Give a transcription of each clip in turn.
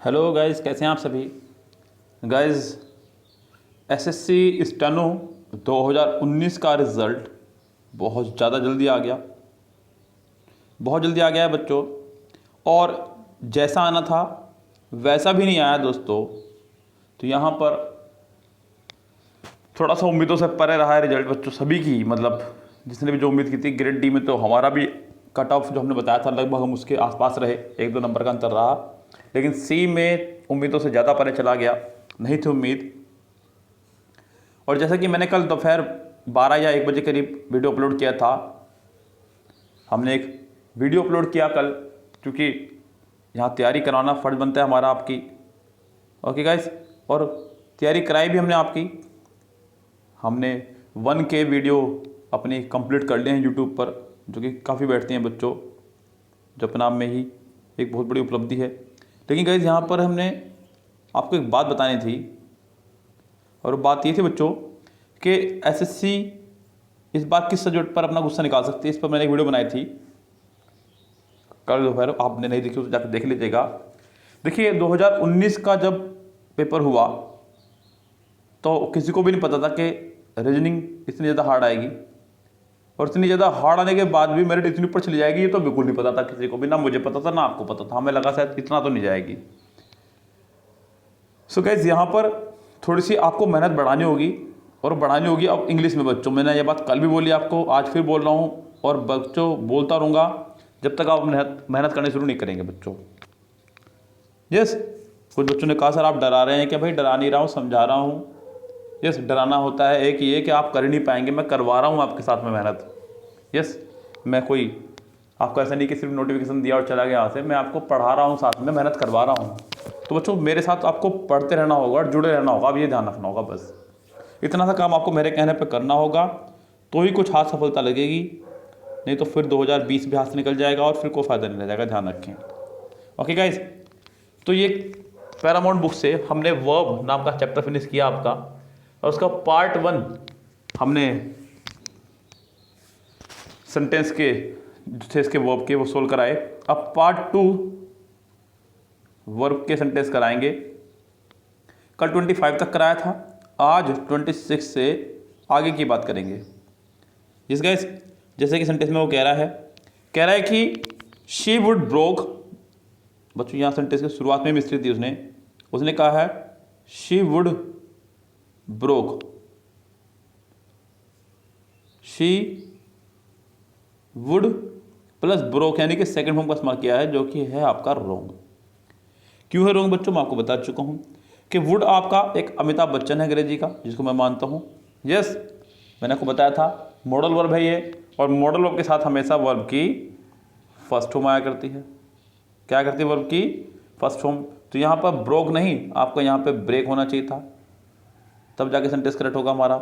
Hello guys, कैसे हैं आप सभी। गाइस, एसएससी स्टेनो 2019 का रिज़ल्ट बहुत ज़्यादा जल्दी आ गया, बहुत जल्दी आ गया है बच्चों। और जैसा आना था वैसा भी नहीं आया दोस्तों। तो यहाँ पर थोड़ा सा उम्मीदों से परे रहा है रिजल्ट बच्चों सभी की। मतलब जिसने भी जो उम्मीद की थी, ग्रेड डी में तो हमारा भी कट ऑफ जो हमने बताया था लगभग हम उसके आसपास रहे, 1-2 नंबर का अंतर रहा। लेकिन सी में उम्मीदों से ज़्यादा परे चला गया, नहीं थी उम्मीद। और जैसा कि मैंने कल दोपहर 12 या 1 बजे करीब वीडियो अपलोड किया था, हमने एक वीडियो अपलोड किया कल, क्योंकि यहाँ तैयारी कराना फ़र्ज बनता है हमारा आपकी। ओके गाइस, और तैयारी कराई भी हमने आपकी। हमने 1K वीडियो अपनी कंप्लीट कर लिए हैं यूट्यूब पर, जो कि काफ़ी बैठती हैं बच्चों, जो अपने आप में ही एक बहुत बड़ी उपलब्धि है। लेकिन गाइस, यहाँ पर हमने आपको एक बात बतानी थी, और बात ये थी बच्चों कि एसएससी इस बात किस सब्जेक्ट पर अपना गुस्सा निकाल सकती है। इस पर मैंने एक वीडियो बनाई थी कल दोपहर, आपने नहीं देखी तो जाकर देख लीजिएगा। देखिए, 2019 का जब पेपर हुआ तो किसी को भी नहीं पता था कि रीजनिंग इतनी ज़्यादा हार्ड आएगी, और इतनी ज़्यादा हार्ड आने के बाद भी मेरिट इतनी ऊपर चली जाएगी, ये तो बिल्कुल नहीं पता था किसी को भी। ना मुझे पता था ना आपको पता था, हमें लगा शायद इतना तो नहीं जाएगी। सो गाइस, यहाँ पर थोड़ी सी आपको मेहनत बढ़ानी होगी, और बढ़ानी होगी अब इंग्लिश में बच्चों। मैंने ये बात कल भी बोली आपको, आज फिर बोल रहा हूँ, और बच्चों बोलता रहूँगा जब तक आप मेहनत करनी शुरू नहीं करेंगे बच्चों। यस, कुछ बच्चों ने कहा सर आप डरा रहे हैं। क्या भाई, डरा नहीं रहा हूँ, समझा रहा हूँ। यस, डराना होता है एक ये कि आप कर ही नहीं पाएंगे, मैं करवा रहा हूँ आपके साथ में मेहनत। यस, मैं कोई आपको ऐसा नहीं कि सिर्फ नोटिफिकेशन दिया और चला गया यहाँ से, मैं आपको पढ़ा रहा हूँ, साथ में मेहनत करवा रहा हूँ। तो बच्चों, मेरे साथ आपको पढ़ते रहना होगा और जुड़े रहना होगा। अब ये ध्यान रखना होगा, बस इतना सा काम आपको मेरे कहने पे करना होगा, तो ही कुछ हाथ सफलता लगेगी। नहीं तो फिर 2020 भी हाथ से निकल जाएगा और फिर कोई फ़ायदा नहीं रह जाएगा, ध्यान रखें। ओके गाइज, तो ये पैरामाउंट बुक से हमने वर्ब नाम का चैप्टर फिनिश किया आपका, और उसका पार्ट 1 हमने सेंटेंस के जो थे इसके वर्ब के वो सोल्व कराए। अब पार्ट 2 वर्ब के सेंटेंस कराएंगे। कल 25 तक कराया था, आज 26 से आगे की बात करेंगे। जिस गाइस, जैसे कि सेंटेंस में वो कह रहा है कि शी वुड ब्रोक। बच्चों, यहाँ सेंटेंस की शुरुआत में मिस्टेक थी, उसने कहा है she would broke. She would plus broke, यानी कि सेकंड फॉर्म का इस्तेमाल किया है, जो कि है आपका रोंग। क्यों है रोंग बच्चों, मैं आपको बता चुका हूं कि वुड आपका एक अमिताभ बच्चन है अंग्रेजी का, जिसको मैं मानता हूं। यस, मैंने आपको बताया था मॉडल वर्ब है ये, और मॉडल वर्ब के साथ हमेशा वर्ब की फर्स्ट फॉर्म आया करती है। क्या करती है वर्ब की फर्स्ट फॉर्म। तो यहाँ पर ब्रोक नहीं, आपको यहाँ पे ब्रेक होना चाहिए था, तब जाके सेंटेंस करेक्ट होगा हमारा।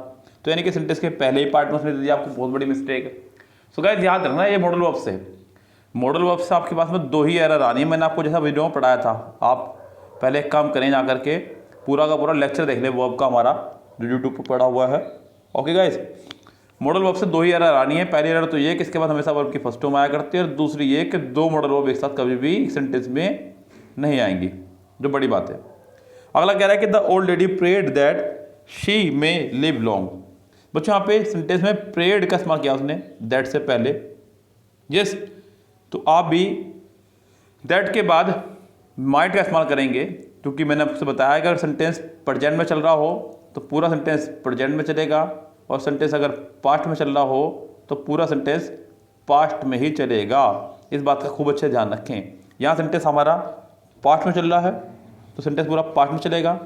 तो यानी कि सेंटेंस के पहले ही पार्ट में उसने दे दिया आपको, बहुत बड़ी मिस्टेक है। सो गाइस, याद रखना, ये मॉडल वर्ब से आपके पास में 2 ही एरर आनी है। मैंने आपको जैसा वीडियो में पढ़ाया था, आप पहले एक काम करें, जा करके पूरा का पूरा लेक्चर देख ले वर्ब का हमारा, जो यूट्यूब पर पढ़ा हुआ है। ओके गाइस, मॉडल वर्ब से 2 ही एरर आनी है। पहली एरर तो ये कि इसके बाद हमेशा वर्ब की फर्स्ट फॉर्म आया करती है, और दूसरी ये कि 2 मॉडल वर्ब एक साथ कभी भी सेंटेंस में नहीं आएंगी, जो बड़ी बात है। अगला कह रहा है कि the old lady prayed that she may live long. बच्चों, यहाँ पे सेंटेंस में प्रेड का इस्तेमाल किया उसने दैट से पहले। यस, तो आप भी दैट के बाद माइट का इस्तेमाल करेंगे, क्योंकि मैंने आपसे बताया कि अगर सेंटेंस प्रेजेंट में चल रहा हो तो पूरा सेंटेंस प्रेजेंट में चलेगा, और सेंटेंस अगर पास्ट में चल रहा हो तो पूरा सेंटेंस पास्ट में ही चलेगा। इस बात का खूब अच्छे ध्यान रखें। यहाँ सेंटेंस हमारा पास्ट में चल रहा है तो सेंटेंस पूरा पास्ट में चलेगा।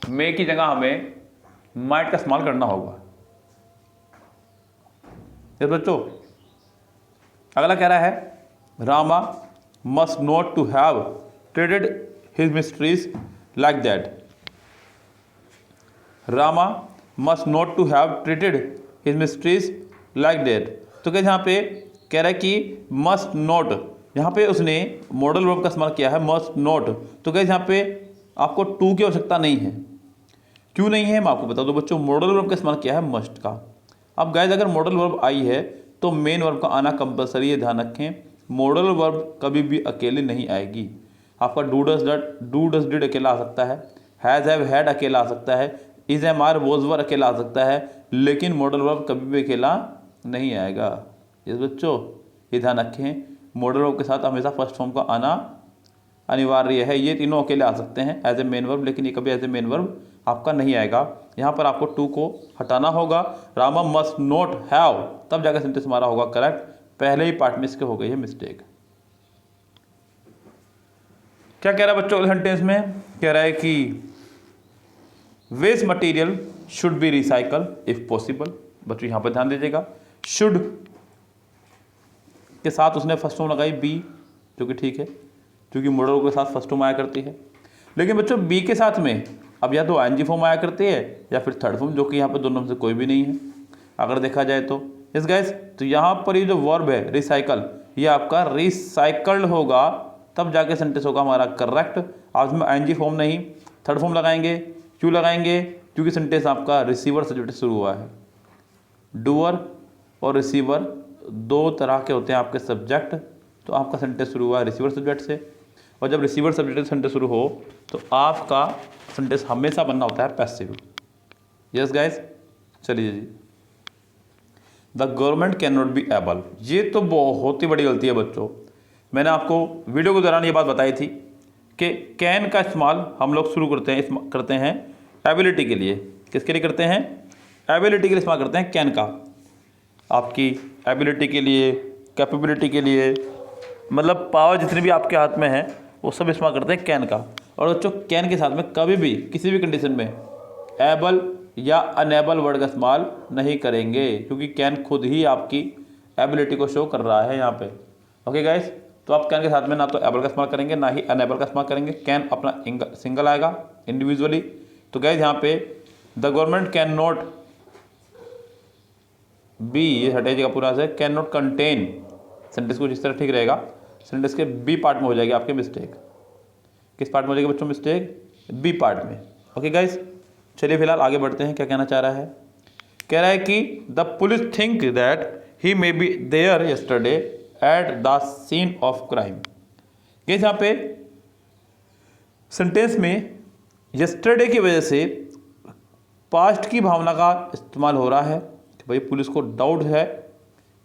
मे की जगह हमें माइट का इस्तेमाल करना होगा। ये बच्चों, अगला कह रहा है Rama must not to have traded his mysteries like that. Rama must not to have treated his mysteries like that. तो क्या यहाँ पे कह रहा है कि मस्ट नॉट, यहाँ पे उसने मॉडल वर्ब का इस्तेमाल किया है मस्ट नॉट। तो क्या यहाँ पे आपको टू की आवश्यकता नहीं है। क्यों नहीं है, मैं आपको बता दूं बच्चों, मॉडल वर्ब का इस्तेमाल किया है मस्ट का। अब गाइस, अगर मॉडल वर्ब आई है तो मेन वर्ब का आना कंपलसरी है, ध्यान रखें। मॉडल वर्ब कभी भी अकेले नहीं आएगी। आपका डू डस डिड अकेला आ सकता है, हैज़ हैव हैड अकेला आ सकता है, is am are was were अकेला आ सकता है, लेकिन मॉडल वर्ब कभी भी अकेला नहीं आएगा। इस बच्चों ये ध्यान रखें, मॉडल वर्ब के साथ हमेशा फर्स्ट फॉर्म का आना अनिवार्य है। ये तीनों अकेले आ सकते हैं एज ए मेन वर्ब, लेकिन ये कभी एज ए मेन वर्ब आपका नहीं आएगा। यहाँ पर आपको टू को हटाना होगा। रामा मस्ट नॉट हैव, तब जाकर सेंटेंस हमारा होगा करेक्ट। पहले ही पार्ट में इसके हो गई है मिस्टेक। क्या कह रहा है बच्चों सेंटेंस में? कह रहा है कि waste material should be recycle if possible. बच्चों यहाँ पर ध्यान दीजिएगा, शुड के साथ उसने फर्स्ट फॉर्म लगाई बी, जो कि ठीक है क्योंकि मॉडल के साथ फर्स्ट फॉर्म आया करती है। लेकिन बच्चों बी के साथ में अब या तो आईएनजी फॉर्म आया करती है या फिर थर्ड फॉर्म, जो कि यहाँ पर दोनों में से कोई भी नहीं है अगर देखा जाए तो। यस गाइस, तो यहाँ पर ये जो वर्ब है रिसाइकल, ये आपका रिसाइकल्ड होगा, तब जाके सेंटेंस होगा हमारा करेक्ट। आज में आईएनजी फॉर्म नहीं, थर्ड फॉर्म लगाएंगे। क्यों लगाएंगे? क्योंकि सेंटेंस आपका रिसीवर सब्जेक्ट से शुरू हुआ है। डूअर और रिसीवर दो तरह के होते हैं आपके सब्जेक्ट, तो आपका सेंटेंस शुरू हुआ है रिसीवर सब्जेक्ट से, और जब रिसीवर सब्जेक्ट से सेंटेंस शुरू हो तो आपका सेंटेंस हमेशा बनना होता है पैसिव। यस गाइस, चलिए जी। The government can not be able, ये तो बहुत ही बड़ी गलती है बच्चों। मैंने आपको वीडियो के दौरान ये बात बताई थी कि कैन का इस्तेमाल हम लोग शुरू करते हैं एबिलिटी के लिए। किसके लिए करते हैं? एबिलिटी के लिए इस्तेमाल करते हैं कैन का। आपकी एबिलिटी के लिए, कैपेबिलिटी के लिए, मतलब पावर जितनी भी आपके हाथ में है वो सब इस्तेमाल करते हैं कैन का। और बच्चों कैन के साथ में कभी भी किसी भी कंडीशन में एबल या अनेबल वर्ड का इस्तेमाल नहीं करेंगे, क्योंकि कैन खुद ही आपकी एबिलिटी को शो कर रहा है यहाँ पे। ओके गाइस, तो आप कैन के साथ में ना तो एबल का इस्तेमाल करेंगे ना ही अनेबल का इस्तेमाल करेंगे। कैन अपना सिंगल आएगा इंडिविजुअली। तो गाइस यहाँ पे the government can not B, ये हटेगा पूरा से, कैन नॉट कंटेन। सेंटेंस कुछ इस तरह ठीक रहेगा, सेंटेंस के बी पार्ट में हो जाएगी आपकी मिस्टेक। किस पार्ट में हो जाएगी बच्चों मिस्टेक? बी पार्ट में। ओके गाइस, चलिए फिलहाल आगे बढ़ते हैं। क्या कहना चाह रहा है? कह रहा है कि the police think that he may be there yesterday at the scene of crime. Guys यहाँ पे सेंटेंस में यस्टरडे की वजह से पास्ट की भावना का इस्तेमाल हो रहा है कि भाई पुलिस को डाउट है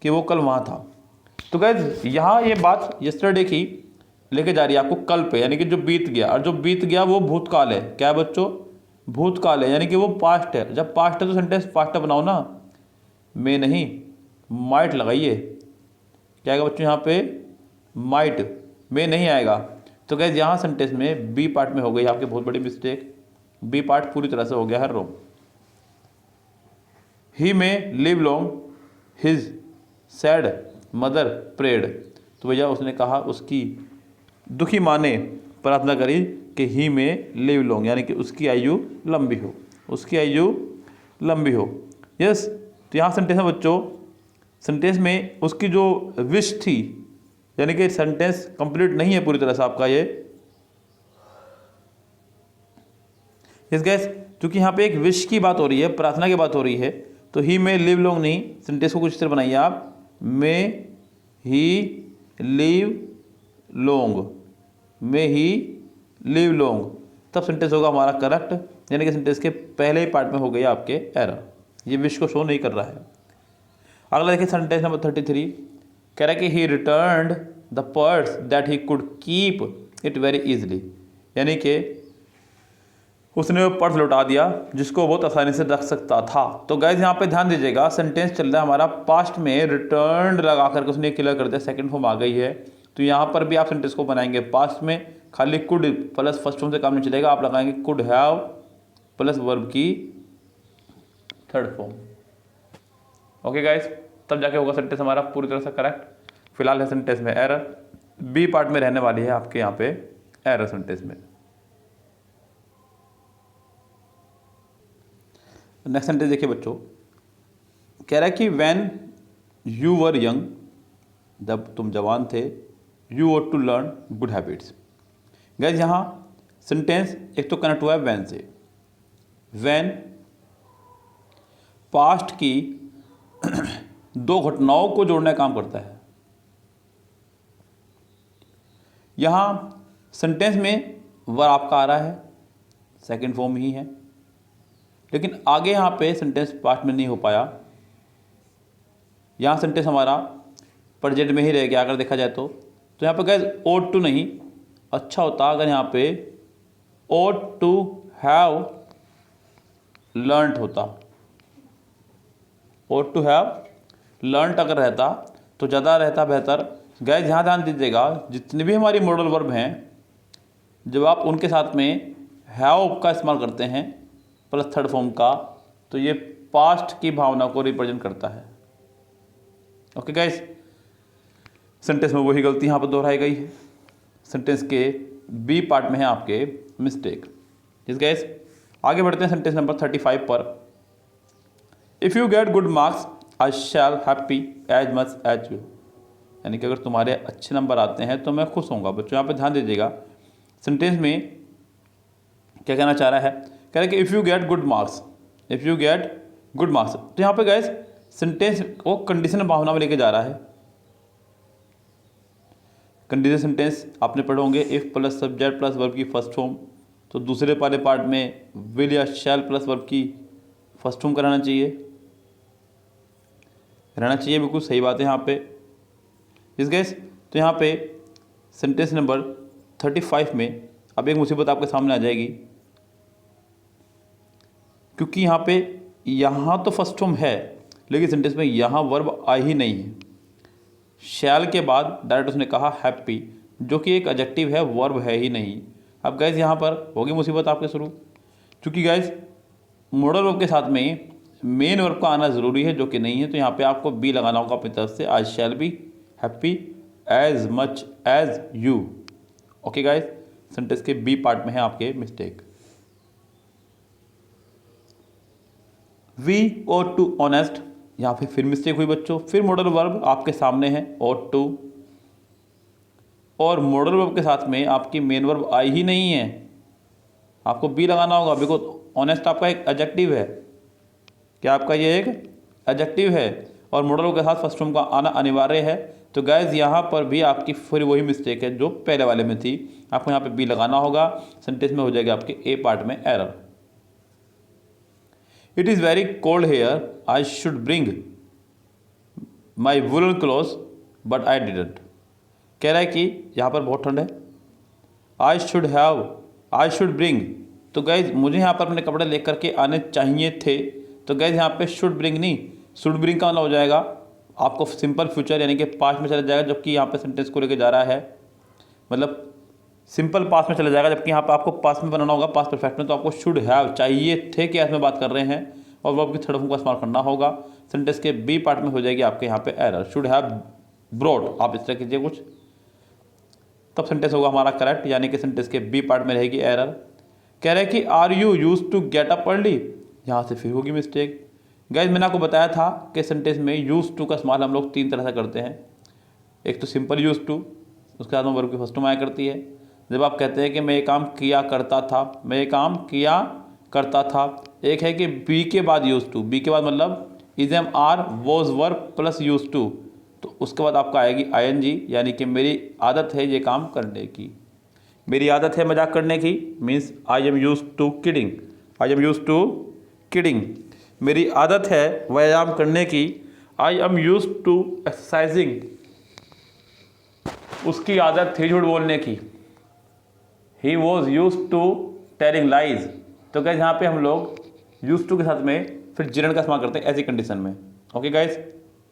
कि वो कल वहाँ था। तो गाइस यहाँ ये बात यस्टरडे की लेके जा रही है आपको कल पे, यानी कि जो बीत गया, और जो बीत गया वो भूतकाल है। क्या है बच्चों? भूतकाल है, यानी कि वो पास्ट है। जब पास्ट है तो सेंटेंस पास्ट बनाओ ना, में नहीं, माइट लगाइए। क्या आएगा बच्चों यहाँ पे? माइट, में नहीं आएगा। तो गाइस यहाँ सेंटेंस में बी पार्ट में हो गई आपकी बहुत बड़ी मिस्टेक। बी पार्ट पूरी तरह से हो गया है wrong. He may live long his sad mother prayed. तो भैया उसने कहा, उसकी दुखी माँ ने प्रार्थना करी कि ही में लिव लॉन्ग, यानी कि उसकी आयु लंबी हो, उसकी आयु लंबी हो। यस, तो यहाँ सेंटेंस है बच्चों, सेंटेंस में उसकी जो विश थी, यानी कि सेंटेंस कंप्लीट नहीं है पूरी तरह से आपका ये। यस गाइस, क्योंकि यहाँ पे एक विश की बात हो रही है, प्रार्थना की बात हो रही है, तो ही में लिव लॉन्ग नहीं, सेंटेंस को कुछ इस तरह बनाइए आप, may he live long, may he live long, तब सेंटेंस होगा हमारा करेक्ट। यानी कि सेंटेंस के पहले ही पार्ट में हो गई आपके एरर, ये विश को शो नहीं कर रहा है। अगला देखिए सेंटेंस नंबर 33, कह रहा है कि ही returned the purse that he could keep it very easily, यानी कि उसने वो पर्स लौटा दिया जिसको बहुत आसानी से रख सकता था। तो गाइज यहाँ पे ध्यान दीजिएगा, सेंटेंस चल रहा है हमारा पास्ट में, रिटर्न्ड लगा करके उसने क्लियर कर दिया, सेकंड फॉर्म आ गई है। तो यहाँ पर भी आप सेंटेंस को बनाएंगे पास्ट में, खाली कुड प्लस फर्स्ट फॉर्म से काम नहीं चलेगा, आप लगाएंगे कुड हैव प्लस वर्ब की थर्ड फॉर्म। ओके गाइस, तब जाके होगा सेंटेंस हमारा पूरी तरह से करेक्ट। फिलहाल है सेंटेंस में एरर, बी पार्ट में रहने वाली है आपके यहाँ पे एरर सेंटेंस में। नेक्स्ट सेंटेंस देखिए बच्चों, कह रहा है कि व्हेन यू वर यंग, जब तुम जवान थे, you want to learn good habits. Guys यहाँ सेंटेंस एक तो कनेक्ट हुआ है व्हेन से, व्हेन पास्ट की दो घटनाओं को जोड़ने का काम करता है। यहाँ सेंटेंस में वर्ब आपका आ रहा है, सेकंड फॉर्म ही है, लेकिन आगे यहाँ पे सेंटेंस पास्ट में नहीं हो पाया, यहाँ सेंटेंस हमारा प्रेजेंट में ही रह गया अगर देखा जाए तो यहाँ पे गाइस ought to नहीं, अच्छा होता अगर यहाँ पे ought to have learnt होता, ought to have learnt अगर रहता तो ज़्यादा रहता बेहतर। गाइस यहाँ ध्यान दीजिएगा, जितने भी हमारी मॉडल वर्ब हैं जब आप उनके साथ में हैव का इस्तेमाल करते हैं प्लस थर्ड फॉर्म का, तो ये पास्ट की भावना को रिप्रेजेंट करता है। ओके गाइस, सेंटेंस में वही गलती यहाँ पर दोहराई गई है, सेंटेंस के बी पार्ट में है आपके मिस्टेक। जिस गाइस आगे बढ़ते हैं सेंटेंस नंबर 35 पर। If you get good marks I shall happy as much as you, यानी कि अगर तुम्हारे अच्छे नंबर आते हैं तो मैं खुश होऊंगा। बच्चों यहाँ पे ध्यान दीजिएगा, सेंटेंस में क्या कहना चाह रहा है, कह रहा है कि if you get good marks, if you get good marks, तो यहाँ पे गाइस सेंटेंस को कंडीशनल भावना में लेके जा रहा है। कंडीशनल सेंटेंस आपने पढ़े होंगे, if plus subject plus verb की फर्स्ट फॉर्म, तो दूसरे वाले पार्ट में विल या शैल प्लस वर्ब की फर्स्ट फॉर्म कराना चाहिए, रहना चाहिए, बिल्कुल सही बात है यहाँ पे। इस गैस तो यहाँ पे सेंटेंस नंबर 35 में अब एक मुसीबत आपके सामने आ जाएगी, क्योंकि यहाँ तो फर्स्ट फॉर्म है लेकिन सेंटेंस में यहाँ वर्ब आ ही नहीं है। शैल के बाद डायरेक्ट उसने कहा हैप्पी, जो कि एक एडजेक्टिव है, वर्ब है ही नहीं। अब गाइज यहाँ पर होगी मुसीबत आपके शुरू, क्योंकि गाइज मॉडल वर्ब के साथ में मेन वर्ब का आना ज़रूरी है, जो कि नहीं है, तो यहाँ पे आपको बी लगाना होगा अपनी तरफ से, I shall be happy as much as you. Okay guys, sentence के बी पार्ट में है आपके mistake. We ought to honest, यहाँ पे फिर मिस्टेक हुई बच्चों, फिर मॉडल वर्ब आपके सामने है ought to, और मॉडल वर्ब के साथ में आपकी मेन वर्ब आई ही नहीं है, आपको बी लगाना होगा, बिकॉज ऑनेस्ट आपका एक एडजेक्टिव है। क्या आपका ये एक एडजेक्टिव है और मॉडल वर्ब के साथ फर्स्ट फॉर्म का आना अनिवार्य है। तो गाइज यहाँ पर भी आपकी फिर वही मिस्टेक है जो पहले वाले में थी, आपको यहाँ पे बी लगाना होगा, सेंटेंस में हो जाएगा आपके ए पार्ट में error. It is very cold here I should bring my woollen cloth but I didn't, कह रहा है कि यहाँ पर बहुत ठंड है, आई शुड ब्रिंग, तो गाइज मुझे यहाँ पर अपने कपड़े लेकर के आने चाहिए थे, तो गाइज यहाँ पे शुड ब्रिंग नहीं, शुड ब्रिंग का मतलब हो जाएगा आपको सिंपल फ्यूचर यानी कि पास्ट में चला जाएगा, जबकि यहाँ पे सेंटेंस को लेके जा रहा है, मतलब सिंपल पास्ट में चला जाएगा, जबकि यहाँ पे आपको पास्ट में बनाना होगा, पास्ट परफेक्ट में, तो आपको शुड हैव चाहिए थे कि इसमें बात कर रहे हैं और वर्ब की थर्ड फॉर्म का इस्तेमाल करना होगा। सेंटेंस के बी पार्ट में हो जाएगी आपके यहाँ पे एरर, शुड हैव ब्रॉड, आप इस तरह कीजिए कुछ, तब सेंटेंस होगा हमारा करेक्ट, यानी कि सेंटेंस के बी पार्ट में रहेगी एरर। कह रहे हैं कि are you use to get up early, यहाँ से फिर होगी मिस्टेक। गाइज मैंने आपको बताया था कि सेंटेंस में यूज टू का इस्तेमाल हम लोग तीन तरह से करते हैं, एक तो सिंपल यूज टू, उसके बाद में वर्ब की फर्स्ट फॉर्म आया करती है, जब आप कहते हैं कि मैं ये काम किया करता था, मैं ये काम किया करता था। एक है कि बी के बाद यूज टू, बी के बाद मतलब is am are was verb plus use to, तो उसके बाद आपका आएगी आईएनजी, यानी कि मेरी आदत है ये काम करने की, मेरी आदत है मजाक करने की, means I am use to kidding, I am use to kidding, मेरी आदत है व्यायाम करने की, I am use to exercising, उसकी आदत थी झूठ बोलने की, he was use to telling lies. तो गाइज यहाँ पे हम लोग यूज टू के साथ में फिर जिरन का इस्तेमाल करते हैं ऐसी कंडीशन में। ओके गाइज,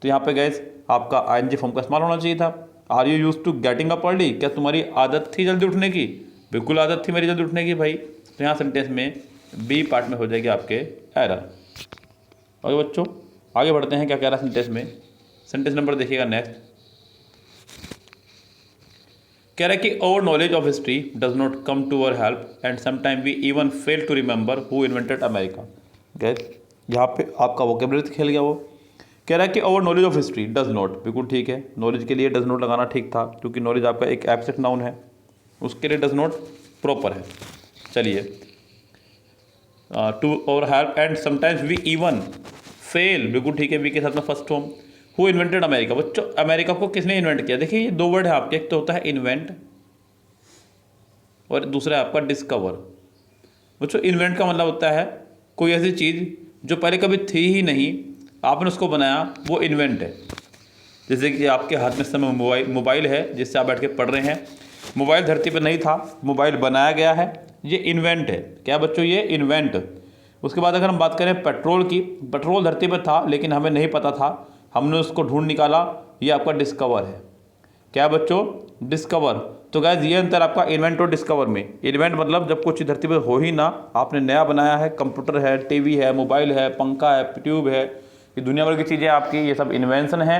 तो यहाँ पे गाइज आपका आईएनजी फॉर्म का इस्तेमाल होना चाहिए था। Are you use to getting up early, क्या तुम्हारी आदत थी जल्दी उठने की, बिल्कुल आदत थी मेरी जल्दी उठने की भाई, तो यहाँ सेंटेंस में बी पार्ट में हो जाएगी आपके एरर। ओके बच्चों, आगे बढ़ते हैं, क्या कह रहा है सेंटेंस में, सेंटेंस नंबर देखिएगा नेक्स्ट, कह रहा है कि over knowledge of history does not come to our help and sometime we even fail to remember who invented America. Guys यहाँ पे आपका वोकेबलरी खेल गया, वो कह रहा है कि over knowledge of history does not, बिल्कुल ठीक है, नॉलेज के लिए डज नॉट लगाना ठीक था, क्योंकि नॉलेज आपका एक एब्स्ट्रैक्ट नाउन है, उसके लिए डज नॉट प्रॉपर है। चलिए, to over help and sometimes we even fail, बिल्कुल ठीक है, वी के साथ में first form, who invented America, बच्चों अमेरिका को किसने इन्वेंट किया, देखिए ये दो वर्ड है आपके, एक तो होता है इन्वेंट, और दूसरा है आपका डिस्कवर। बच्चों इन्वेंट का मतलब होता है कोई ऐसी चीज़ जो पहले कभी थी ही नहीं, आपने उसको बनाया, वो इन्वेंट है। जैसे कि आपके हाथ में इस समय मोबाइल है जिससे आप बैठ के पढ़ रहे हैं। मोबाइल धरती पर नहीं था, मोबाइल बनाया गया है, ये इन्वेंट है। क्या बच्चों, ये इन्वेंट। उसके बाद अगर हम बात करें पेट्रोल की, पेट्रोल धरती पर था लेकिन हमें नहीं पता था, हमने उसको ढूंढ निकाला, ये आपका डिस्कवर है। क्या बच्चों, डिस्कवर। तो गाइस ये अंतर आपका इन्वेंट और डिस्कवर में। इन्वेंट मतलब जब कुछ धरती पर हो ही ना, आपने नया बनाया है, कंप्यूटर है, टीवी है, मोबाइल है, पंखा है, ट्यूब है, ये दुनिया भर की चीज़ें आपकी, ये सब इन्वेंशन है।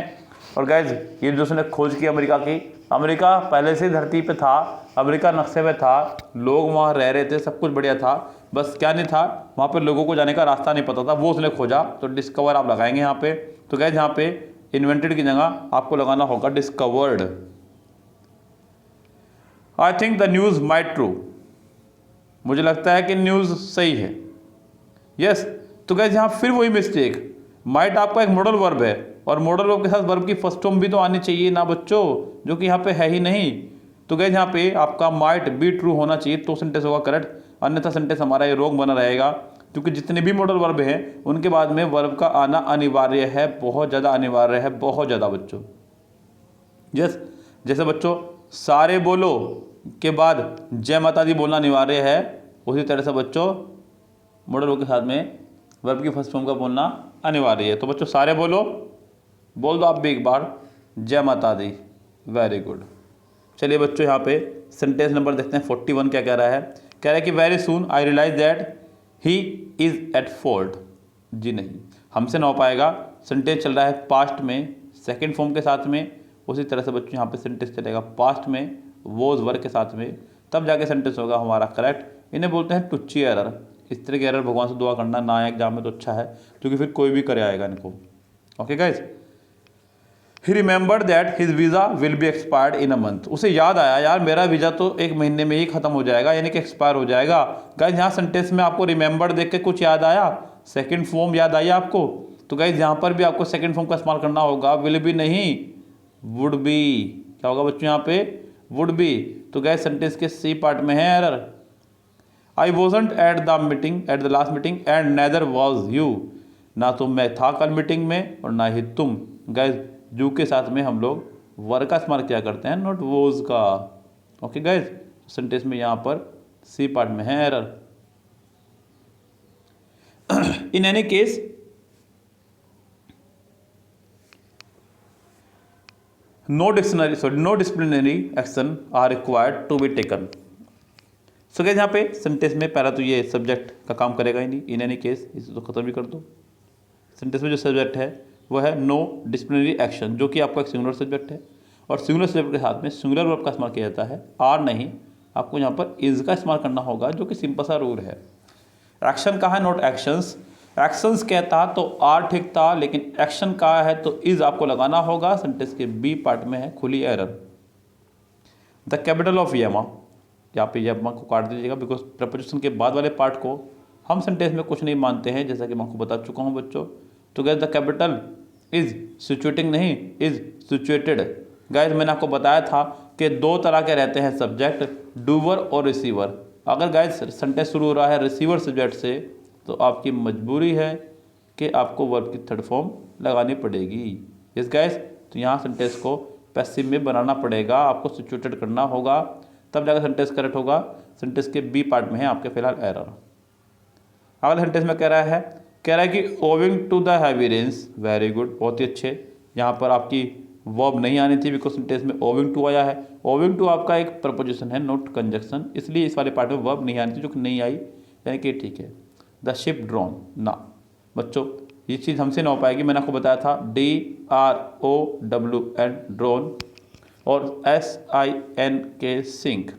और गाइज ये जो उसने खोज की अमेरिका की, अमेरिका पहले से धरती पे था, अमेरिका नक्शे में था, लोग वहाँ रह रहे थे, सब कुछ बढ़िया था, बस क्या नहीं था, वहाँ पे लोगों को जाने का रास्ता नहीं पता था, वो उसने खोजा। तो डिस्कवर आप लगाएंगे यहाँ पे। तो गाइज यहाँ पे इन्वेंटेड की जगह आपको लगाना होगा discovered. I think the news might true, मुझे लगता है कि न्यूज़ सही है। यस तो गाइज यहाँ फिर वही मिस्टेक, माइट आपका एक मॉडल वर्ब है और मॉडल वर्ब के साथ वर्ब की फर्स्ट फॉर्म भी तो आनी चाहिए ना बच्चों, जो कि यहाँ पे है ही नहीं। तो गाइज यहाँ पे आपका माइट बी ट्रू होना चाहिए तो सेंटेंस होगा करेक्ट, अन्यथा सेंटेंस हमारा ये रॉन्ग बना रहेगा। क्योंकि जितने भी मॉडल वर्ब हैं उनके बाद में वर्ब का आना अनिवार्य है, बहुत ज़्यादा अनिवार्य है, बहुत ज़्यादा बच्चों। यस जैसे बच्चों सारे बोलो के बाद जय माता दी बोलना अनिवार्य है, उसी तरह से बच्चों मॉडल वर्ब के साथ में वर्ब की फर्स्ट फॉर्म का बोलना अनिवार्य है। तो बच्चों सारे बोलो, बोल दो आप भी एक बार, जय माता दी। Very good. चलिए बच्चों यहाँ पे सेंटेंस नंबर देखते हैं 41 क्या कह रहा है। कह रहा है कि very soon I realise that he is at fault. जी नहीं, हमसे ना हो पाएगा। सेंटेंस चल रहा है पास्ट में सेकंड फॉर्म के साथ में, उसी तरह से बच्चों यहाँ पे सेंटेंस चलेगा पास्ट में वॉज वर्ग के साथ में, तब जाके सेंटेंस होगा हमारा करेक्ट। इन्हें बोलते हैं टुच्ची एरर। इस तरह के एरर भगवान से दुआ करना ना आए एग्जाम में तो अच्छा है, क्योंकि फिर कोई भी करे आएगा इनको। Okay guys, he remembered that his visa will be expired in a month. उसे याद आया यार मेरा वीज़ा तो एक महीने में ही खत्म हो जाएगा, यानी कि एक्सपायर हो जाएगा। गाइज यहाँ सेंटेंस में आपको रिमेंबर्ड देख के कुछ याद आया, सेकंड फॉर्म याद आई आपको, तो गाइज यहाँ पर भी आपको सेकंड फॉर्म का इस्तेमाल करना होगा, विल बी नहीं वुड बी। क्या होगा बच्चों यहाँ पे, वुड बी। तो गाइज सेंटेंस के सी पार्ट में है error. I wasn't at the meeting at the last meeting and neither was you. ना तो मैं था कल मीटिंग में और ना ही तुम। गाइज यू के साथ में हम लोग वर्ग का इस्तेमाल क्या करते हैं, नॉट वोज का। ओके गाइज, सेंटेंस में यहाँ पर सी पार्ट में है error. In any case no disciplinary action are required to be taken. So guys यहाँ पे सेंटेंस में पहला तो ये सब्जेक्ट का काम करेगा ही नहीं, इन एनी केस इसे तो खत्म भी कर दो। सेंटेंस में जो सब्जेक्ट है वो है नो डिसिप्लिनरी एक्शन, जो कि आपका एक सिंगुलर सब्जेक्ट है, और सिंगुलर सब्जेक्ट के साथ में सिंगुलर वर्ब का इस्तेमाल किया जाता है, आर नहीं। आपको यहाँ पर इज का इस्तेमाल करना होगा, जो कि सिंपल सा रूल है। एक्शन का है नॉट एक्शंस, एक्शंस कहता तो आर ठीक था, लेकिन एक्शन का है तो इज आपको लगाना होगा। सेंटेंस के बी पार्ट में है खुली एरर। द कैपिटल ऑफ यमा, यहाँ पे यमा को काट दीजिएगा, बिकॉज प्रपोजिशन के बाद वाले पार्ट को हम सेंटेंस में कुछ नहीं मानते हैं, जैसा कि मैं आपको बता चुका हूँ बच्चों। तो guys the capital is situating नहीं, इज सिचुएटेड। गाइस मैंने आपको बताया था कि दो तरह के रहते हैं सब्जेक्ट, डूवर और रिसीवर। अगर गाइस सेंटेंस शुरू हो रहा है रिसीवर सब्जेक्ट से, तो आपकी मजबूरी है कि आपको वर्ब की थर्ड फॉर्म लगानी पड़ेगी। यस गाइस, तो यहाँ सेंटेंस को पैसिव में बनाना पड़ेगा, आपको सिचुएटेड करना होगा, तब जाकर सेंटेंस करेक्ट होगा। सेंटेंस के बी पार्ट में है आपके फिलहाल एरर। अगला सेंटेंस में कह रहा है कि owing to the heavy rains. Very good, बहुत ही अच्छे। यहाँ पर आपकी वर्ब नहीं आनी थी, बिकॉज सेंटेंस में ओविंग टू आया है। ओविंग टू आपका एक प्रपोजिशन है, नॉट कंजक्शन, इसलिए इस वाले पार्ट में वर्ब नहीं आनी थी, जो कि नहीं आई, यानी कि ठीक है। द शिप ड्रोन ना बच्चों, ये चीज़ हमसे ना हो पाएगी। मैंने आपको बताया था DROWN ड्रोन और SINK सिंक।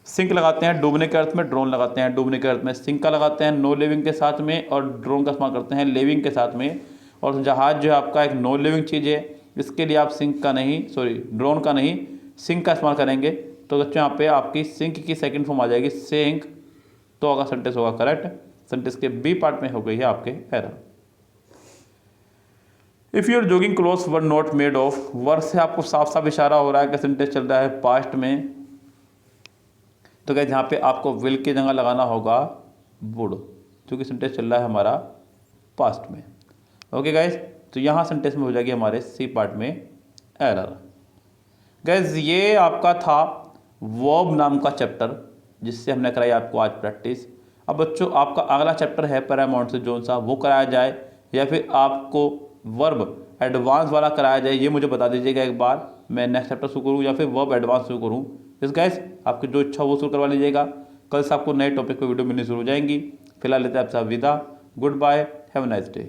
सिंक लगाते हैं डूबने के अर्थ में, ड्रोन लगाते हैं डूबने के अर्थ में। सिंक का लगाते हैं नो लिविंग के साथ में, और ड्रोन का इस्तेमाल करते हैं लिविंग के साथ में। और जहाज जो है आपका एक नो लिविंग चीज़ है, इसके लिए आप सिंक का नहीं, सॉरी ड्रोन का नहीं, सिंक का इस्तेमाल करेंगे। तो बच्चों यहाँ पे आपकी सिंक की सेकंड फॉर्म आ जाएगी सिंक, तो अगर सेंटेंस होगा करेक्ट। सेंटेंस के बी पार्ट में हो गई है आपके error. If your jogging clothes were not made of, word से आपको साफ साफ इशारा हो रहा है कि सेंटेंस चल रहा है पास्ट में। तो गाइस यहाँ पे आपको विल की जगह लगाना होगा वुड, क्योंकि सेंटेंस चल रहा है हमारा पास्ट में। ओके गाइस, तो यहाँ सेंटेंस में हो जाएगी हमारे सी पार्ट में एरर। गाइस ये आपका था वर्ब नाम का चैप्टर, जिससे हमने कराई आपको आज प्रैक्टिस। अब बच्चों आपका अगला चैप्टर है पैरामाउंट से जोन सा, वो कराया जाए या फिर आपको वर्ब एडवांस वाला कराया जाए, ये मुझे बता दीजिएगा एक बार। मैं नेक्स्ट चैप्टर शुरू करूँ या फिर वर्ब एडवांस शुरू करूँ। इस गाइस आपकी जो इच्छा वो शुरू करवा लीजिएगा। कल से आपको नए टॉपिक पर वीडियो मिलनी शुरू हो जाएंगी। फिलहाल लेते हैं आपसे विदा। Goodbye, have a nice day.